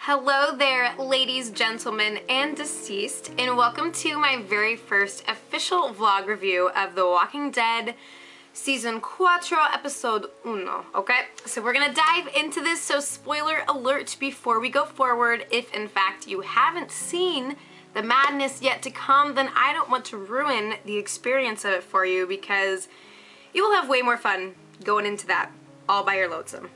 Hello there, ladies, gentlemen, and deceased, and welcome to my very first official vlog review of The Walking Dead Season 4, Episode 1, okay? So we're gonna dive into this, so spoiler alert before we go forward. If in fact you haven't seen the madness yet to come, then I don't want to ruin the experience of it for you because you will have way more fun going into that all by your lonesome.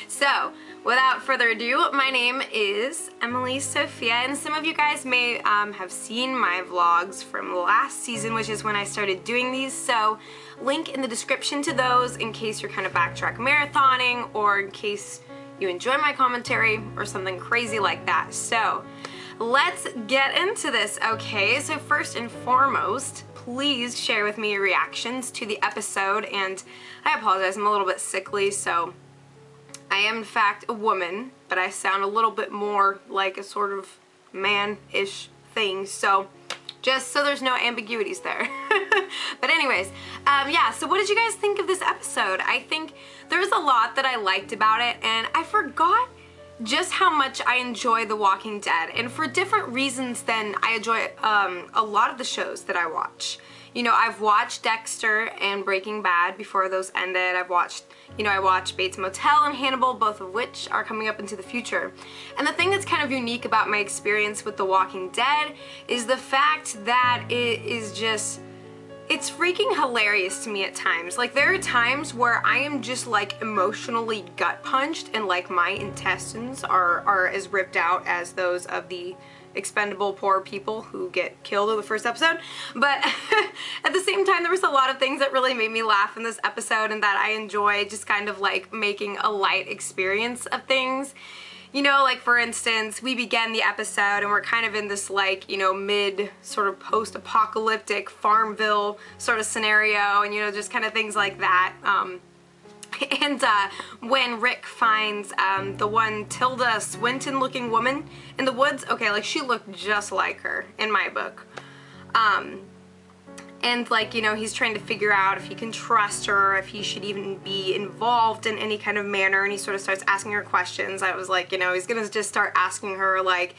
So, without further ado, my name is Emily Sophia, and some of you guys may have seen my vlogs from last season, which is when I started doing these, so link in the description to those in case you're kind of backtrack marathoning or in case you enjoy my commentary or something crazy like that. So, let's get into this, okay? So first and foremost, please share with me your reactions to the episode, and I apologize, I'm a little bit sickly, so I am in fact a woman, but I sound a little bit more like a sort of man-ish thing, so just so there's no ambiguities there. But anyways, yeah, so what did you guys think of this episode? I think there was a lot that I liked about it, and I forgot just how much I enjoy The Walking Dead, and for different reasons than I enjoy a lot of the shows that I watch. You know, I've watched Dexter and Breaking Bad before those ended. I've watched, I watched Bates Motel and Hannibal, both of which are coming up into the future. And the thing that's kind of unique about my experience with The Walking Dead is the fact that it is just, it's freaking hilarious to me at times. Like, there are times where I am just like emotionally gut punched and like my intestines are as ripped out as those of the expendable poor people who get killed in the first episode. But at the same time, there was a lot of things that really made me laugh in this episode and that I enjoy just kind of like making a light experience of things. You know, like for instance, we began the episode and we're kind of in this like, mid sort of post-apocalyptic Farmville sort of scenario, and just kind of things like that. And when Rick finds the one Tilda Swinton looking woman in the woods, okay, like she looked just like her in my book. And like, he's trying to figure out if he can trust her, if he should even be involved in any kind of manner, and he sort of starts asking her questions. I was like, he's gonna just start asking her like,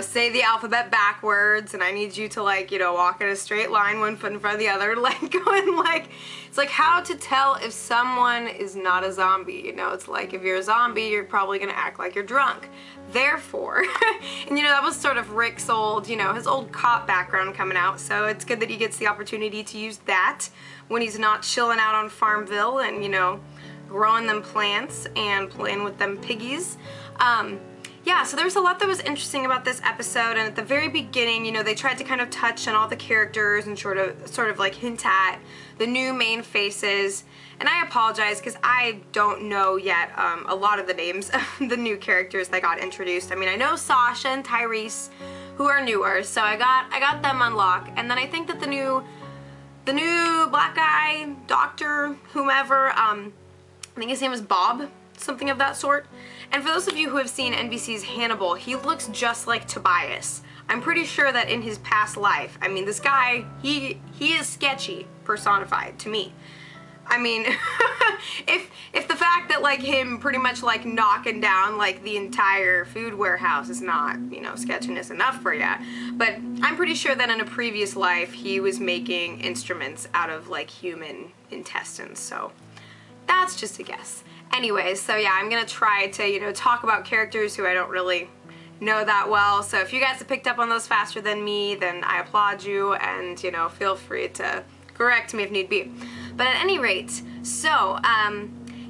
say the alphabet backwards, and I need you to like, walk in a straight line, one foot in front of the other, like going like, it's like how to tell if someone is not a zombie, it's like if you're a zombie, you're probably gonna act like you're drunk. Therefore, and that was sort of Rick's old, his old cop background coming out, so it's good that he gets the opportunity to use that when he's not chilling out on Farmville and, growing them plants and playing with them piggies. Yeah, so there was a lot that was interesting about this episode, and at the very beginning, they tried to kind of touch on all the characters and sort of like hint at the new main faces. And I apologize because I don't know yet a lot of the names of the new characters that got introduced. I mean, I know Sasha and Tyrese, who are newer, so I got them unlocked. And then I think that the new black guy, doctor, whomever, I think his name is Bob, something of that sort. And for those of you who have seen NBC's Hannibal, he looks just like Tobias. I'm pretty sure that in his past life, I mean, this guy, he is sketchy personified to me. I mean, if the fact that like him pretty much like knocking down like the entire food warehouse is not, sketchiness enough for ya, but I'm pretty sure that in a previous life he was making instruments out of like human intestines, so that's just a guess. Anyways, so yeah, I'm gonna try to, talk about characters who I don't really know that well, so if you guys have picked up on those faster than me, then I applaud you, and, feel free to correct me if need be. But at any rate, so,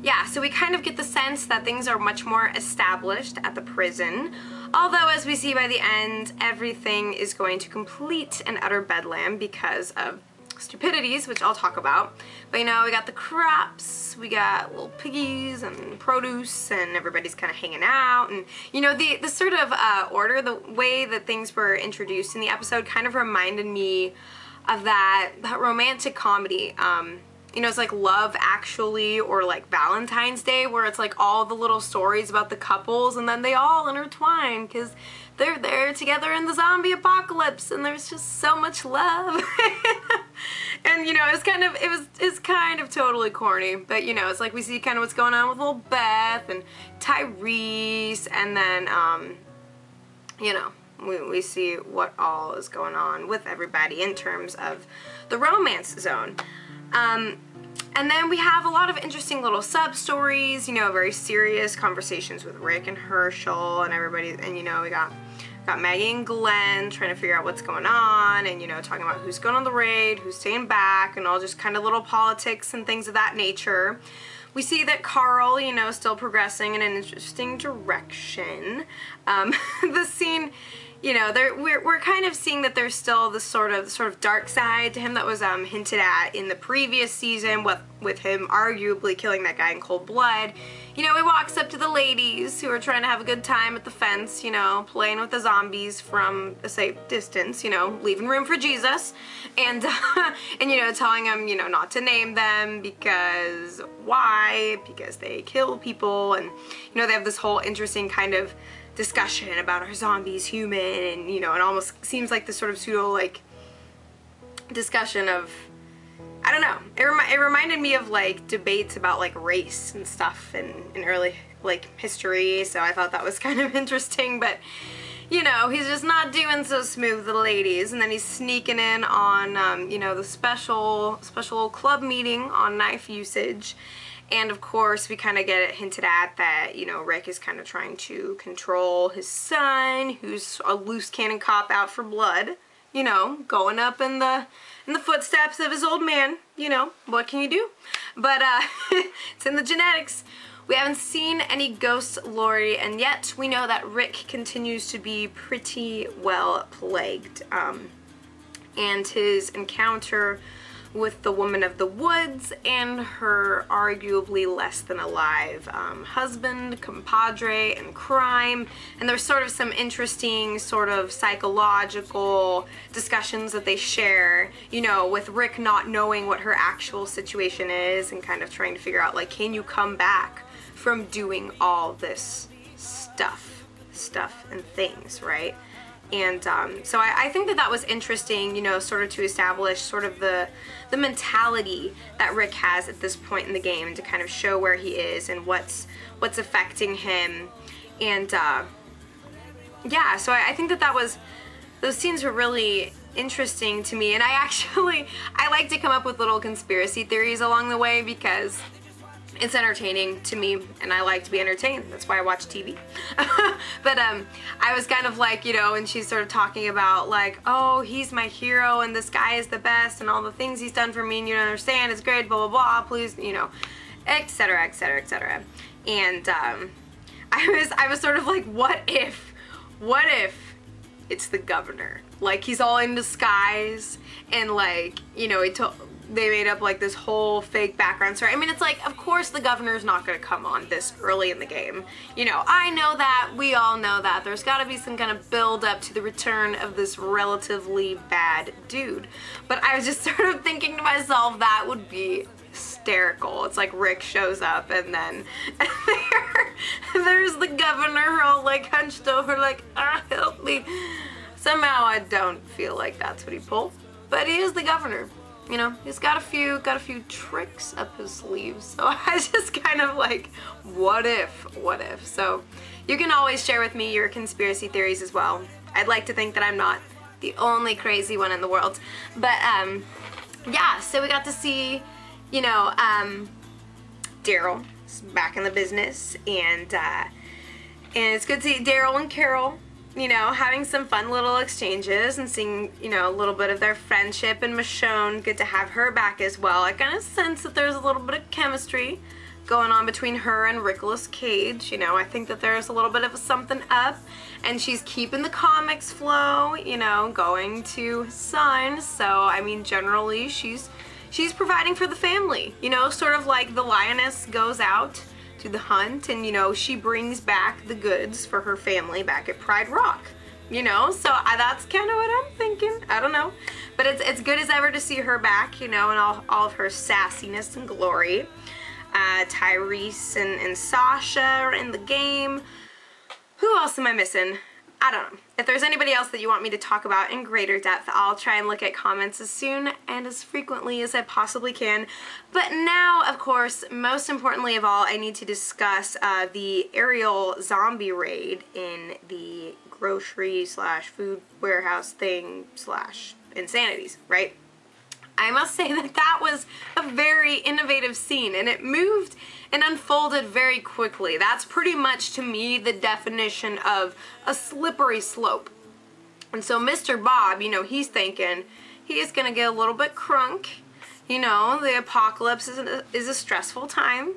yeah, so we kind of get the sense that things are much more established at the prison, although as we see by the end, everything is going to complete and utter bedlam because of stupidities, which I'll talk about. But we got the crops, we got little piggies and produce, and everybody's kind of hanging out, and the sort of order, the way that things were introduced in the episode kind of reminded me of that romantic comedy. It's like Love Actually or like Valentine's Day, where it's like all the little stories about the couples and then they all intertwine because they're there together in the zombie apocalypse and there's just so much love. And you know, it's kind of totally corny, but you know, it's like we see kind of what's going on with little Beth and Tyrese, and then you know, we see what all is going on with everybody in terms of the romance zone. And then we have a lot of interesting little sub-stories, you know, very serious conversations with Rick and Herschel and everybody, and you know, we got Maggie and Glenn trying to figure out what's going on, and you know, talking about who's going on the raid, who's staying back, and all just kind of little politics and things of that nature. We see that Carl, you know, still progressing in an interesting direction. The scene, you know, we're kind of seeing that there's still this sort of dark side to him that was hinted at in the previous season, with him arguably killing that guy in cold blood. You know, he walks up to the ladies who are trying to have a good time at the fence, you know, playing with the zombies from a safe distance, you know, leaving room for Jesus, and and you know, telling them, you know, not to name them because why? Because they kill people, and you know, they have this whole interesting kind of discussion about are zombies human, and you know, it almost seems like this sort of pseudo like discussion of, I don't know, it reminded me of like debates about like race and stuff in early like history, so I thought that was kind of interesting. But you know, he's just not doing so smooth with the ladies, and then he's sneaking in on you know, the special club meeting on knife usage. And of course, we kind of get it hinted at that, you know, Rick is kind of trying to control his son, who's a loose cannon cop out for blood, you know, going up in the footsteps of his old man. You know, what can you do? But it's in the genetics. We haven't seen any ghost Lori, and yet we know that Rick continues to be pretty well plagued. And his encounter with the woman of the woods and her arguably less than alive husband, compadre, and crime. And there's sort of some interesting sort of psychological discussions that they share, you know, with Rick not knowing what her actual situation is and kind of trying to figure out, like, can you come back from doing all this stuff and things, right? And so I think that was interesting, you know, sort of to establish sort of the mentality that Rick has at this point in the game, and to kind of show where he is and what's affecting him. And yeah, so I think that was, those scenes were really interesting to me. And I like to come up with little conspiracy theories along the way, because it's entertaining to me, and I like to be entertained. That's why I watch TV. But I was kind of like, you know, and she's sort of talking about like, oh, he's my hero, and this guy is the best, and all the things he's done for me, and you don't understand, it's great, blah, blah, blah, please, you know, etc., etc., etc. And I was sort of like, what if it's the governor? Like, he's all in disguise, and like, you know, they made up like this whole fake background story. I mean, it's like, of course the governor's not gonna come on this early in the game. You know, I know that, we all know that. There's gotta be some kind of build up to the return of this relatively bad dude. But I was just sort of thinking to myself, that would be hysterical. It's like Rick shows up, and then there's the governor all like hunched over like, ah, help me. Somehow I don't feel like that's what he pulled, but he is the governor. You know, he's got a few tricks up his sleeves. So I just kind of like, what if? So you can always share with me your conspiracy theories as well. I'd like to think that I'm not the only crazy one in the world. But yeah, so we got to see, you know, Daryl back in the business, and it's good to see Daryl and Carol, you know, having some fun little exchanges and seeing, you know, a little bit of their friendship. And Michonne, good to have her back as well. I kind of sense that there's a little bit of chemistry going on between her and Nicolas Cage. You know, I think that there's a little bit of something up, and she's keeping the comics flow, you know, going to his son. So, I mean, generally, she's providing for the family, you know, sort of like the lioness goes out to the hunt, and you know, she brings back the goods for her family back at Pride Rock, you know. So that's kind of what I'm thinking. I don't know, but it's good as ever to see her back, you know, and all of her sassiness and glory. Tyrese and Sasha are in the game. Who else am I missing? I don't know. If there's anybody else that you want me to talk about in greater depth, I'll try and look at comments as soon and as frequently as I possibly can. But now, of course, most importantly of all, I need to discuss the aerial zombie raid in the grocery slash food warehouse thing slash insanities, right? I must say that that was a very innovative scene, and it moved and unfolded very quickly. That's pretty much, to me, the definition of a slippery slope. And so Mr. Bob, you know, he's thinking he's gonna get a little bit crunk. You know, the apocalypse is a stressful time.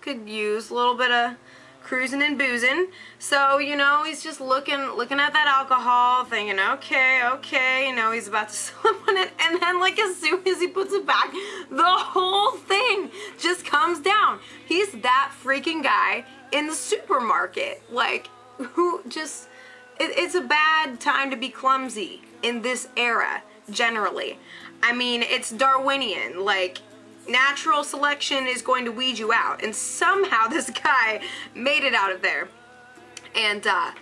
Could use a little bit of cruising and boozing. So, you know, he's just looking at that alcohol, thinking, okay, you know, he's about to slip on it, and then, like, as soon as he puts it back, the whole thing just comes down. He's that freaking guy in the supermarket, like, who just, it's a bad time to be clumsy in this era, generally. I mean, it's Darwinian, like, natural selection is going to weed you out, and somehow this guy made it out of there. And at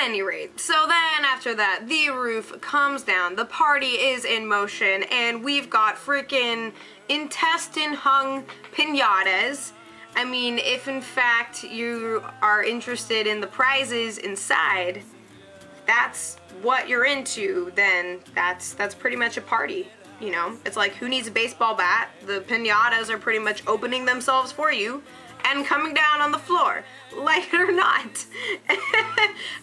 any rate, so then after that, the roof comes down, the party is in motion, and we've got freaking intestine hung piñatas. I mean, if in fact you are interested in the prizes inside, that's what you're into, then that's pretty much a party. You know, it's like, who needs a baseball bat? The piñatas are pretty much opening themselves for you and coming down on the floor, like it or not,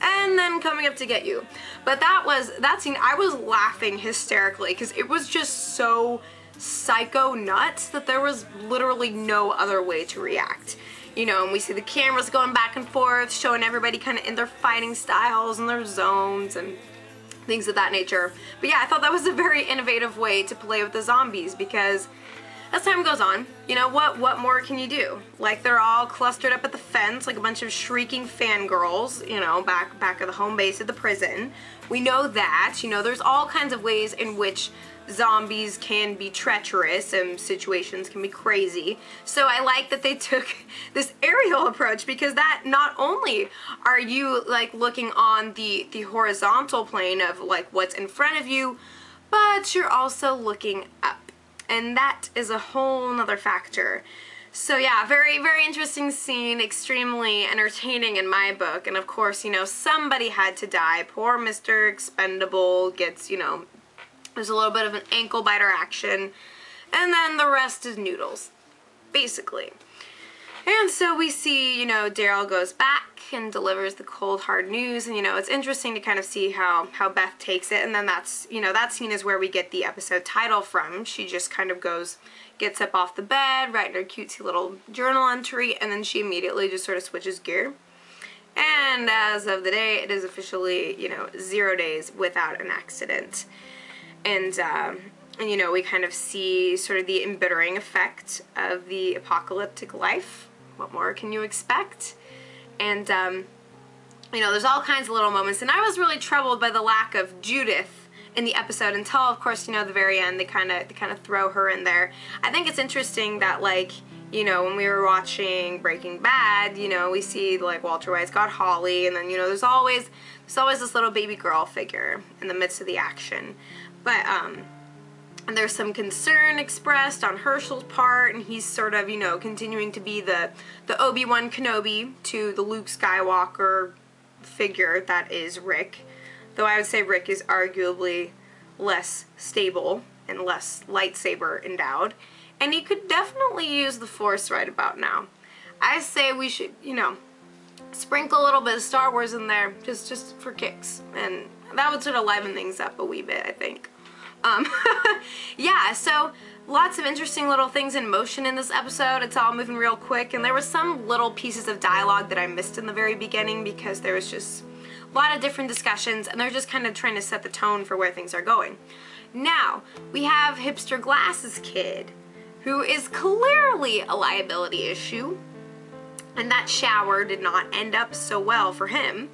and then coming up to get you. But that scene, I was laughing hysterically because it was just so psycho nuts that there was literally no other way to react. You know, and we see the cameras going back and forth, showing everybody kind of in their fighting styles and their zones and things of that nature. But yeah, I thought that was a very innovative way to play with the zombies, because as time goes on, you know, what more can you do? Like, they're all clustered up at the fence like a bunch of shrieking fangirls, you know, back at the home base of the prison. We know that, you know, there's all kinds of ways in which zombies can be treacherous and situations can be crazy. So I like that they took this aerial approach, because that not only are you like looking on the horizontal plane of like what's in front of you, but you're also looking up. And that is a whole nother factor. So yeah, very, very interesting scene, extremely entertaining in my book. And of course, you know, somebody had to die. Poor Mr. Expendable gets, you know, there's a little bit of an ankle biter action, and then the rest is noodles, basically. And so we see, you know, Daryl goes back and delivers the cold, hard news, and, you know, it's interesting to kind of see how Beth takes it, and then that's, you know, that scene is where we get the episode title from. She just kind of gets up off the bed, writing her cutesy little journal entry, and then she immediately just sort of switches gear. And as of the day, it is officially, you know, 0 days without an accident. And you know, we kind of see sort of the embittering effect of the apocalyptic life. What more can you expect? And, you know, there's all kinds of little moments. And I was really troubled by the lack of Judith in the episode until, of course, you know, the very end, they kind of throw her in there. I think it's interesting that, like, you know, when we were watching Breaking Bad, you know, we see, like, Walter White's got Holly, and then, you know, there's always this little baby girl figure in the midst of the action. But, and there's some concern expressed on Herschel's part, and he's sort of, you know, continuing to be the Obi-Wan Kenobi to the Luke Skywalker figure that is Rick. Though I would say Rick is arguably less stable and less lightsaber endowed. And he could definitely use the Force right about now. I say we should, you know, sprinkle a little bit of Star Wars in there just for kicks. And that would sort of liven things up a wee bit, I think. Yeah, so lots of interesting little things in motion in this episode. It's all moving real quick, and there were some little pieces of dialogue that I missed in the very beginning because there was just a lot of different discussions, and they're just kind of trying to set the tone for where things are going. Now, we have Hipster Glasses Kid, who is clearly a liability issue, and that shower did not end up so well for him.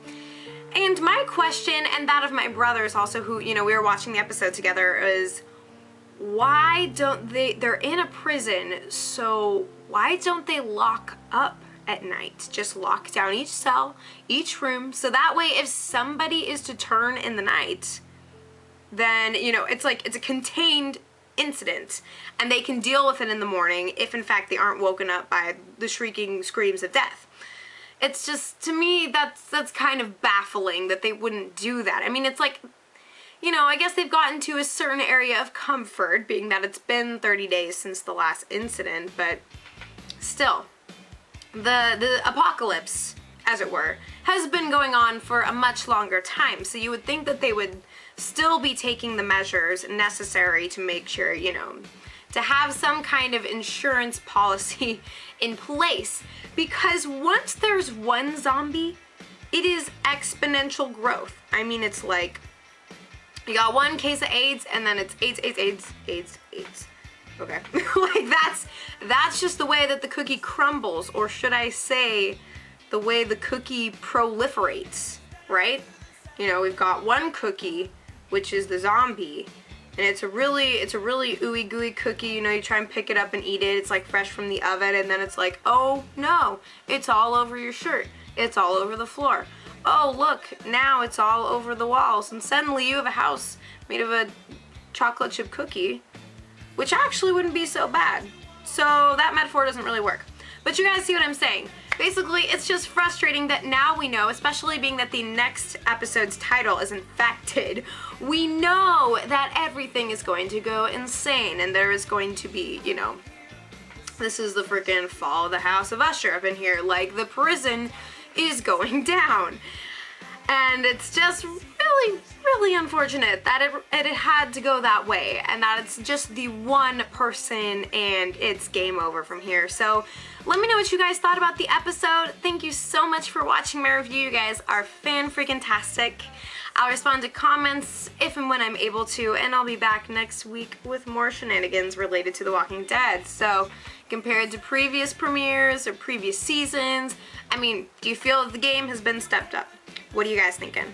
And my question, and that of my brothers also, who, you know, we were watching the episode together, is why don't they're in a prison, so why don't they lock up at night. Just lock down each cell, each room, so that way if somebody is to turn in the night, then, you know, it's like it's a contained incident and they can deal with it in the morning if in fact they aren't woken up by the shrieking screams of death. It's just, to me, that's kind of baffling that they wouldn't do that. I mean, it's like, you know, I guess they've gotten to a certain area of comfort, being that it's been 30 days since the last incident, but still, the apocalypse, as it were, has been going on for a much longer time, so you would think that they would still be taking the measures necessary to make sure, you know, to have some kind of insurance policy in place, because once there's one zombie, it is exponential growth. I mean, it's like, you got one case of AIDS, and then it's AIDS. Okay. Like, that's just the way that the cookie crumbles, or should I say, the way the cookie proliferates, right? You know, we've got one cookie, which is the zombie, and it's a really ooey gooey cookie. You know, you try and pick it up and eat it, it's like fresh from the oven, and then it's like, oh no, it's all over your shirt, it's all over the floor. Oh look, now it's all over the walls, and suddenly you have a house made of a chocolate chip cookie, which actually wouldn't be so bad. So that metaphor doesn't really work. But you guys see what I'm saying. Basically, it's just frustrating that now we know, especially being that the next episode's title is Infected, we know that everything is going to go insane, and there is going to be, you know, this is the freaking fall of the House of Usher up in here. Like, the prison is going down. And it's just really unfortunate that it had to go that way, and that it's just the one person and it's game over from here. So let me know what you guys thought about the episode. Thank you so much for watching my review. You guys are fan-freaking-tastic. I'll respond to comments if and when I'm able to, and I'll be back next week with more shenanigans related to The Walking Dead. So compared to previous premieres or previous seasons, I mean, do you feel that the game has been stepped up? What are you guys thinking?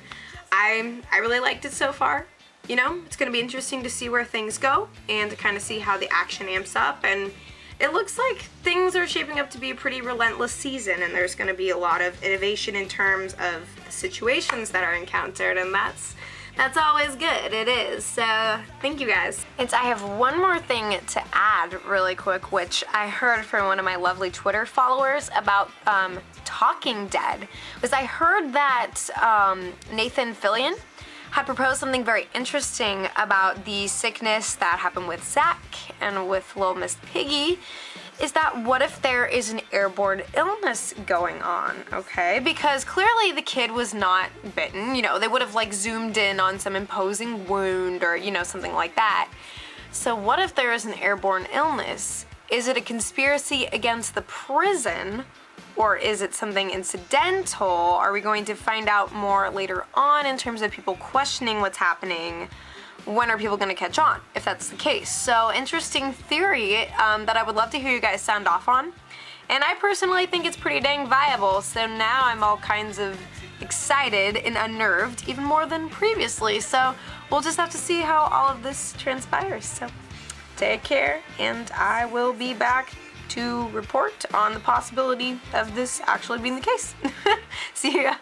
I really liked it so far. You know, it's going to be interesting to see where things go and to kind of see how the action amps up, and it looks like things are shaping up to be a pretty relentless season, and there's going to be a lot of innovation in terms of the situations that are encountered, and that's always good. It is. So thank you guys. I have one more thing to add really quick, which I heard from one of my lovely Twitter followers about Talking Dead. Was I heard that Nathan Fillion had proposed something very interesting about the sickness that happened with Zach and with Little Miss Piggy. Is that what if there is an airborne illness going on, okay? Because clearly the kid was not bitten. You know, they would have like zoomed in on some imposing wound or, you know, something like that. So what if there is an airborne illness? Is it a conspiracy against the prison, or is it something incidental? Are we going to find out more later on in terms of people questioning what's happening? When are people going to catch on, if that's the case? So, interesting theory that I would love to hear you guys sound off on. And I personally think it's pretty dang viable, so now I'm all kinds of excited and unnerved, even more than previously. So, we'll just have to see how all of this transpires. So, take care, and I will be back to report on the possibility of this actually being the case. See ya.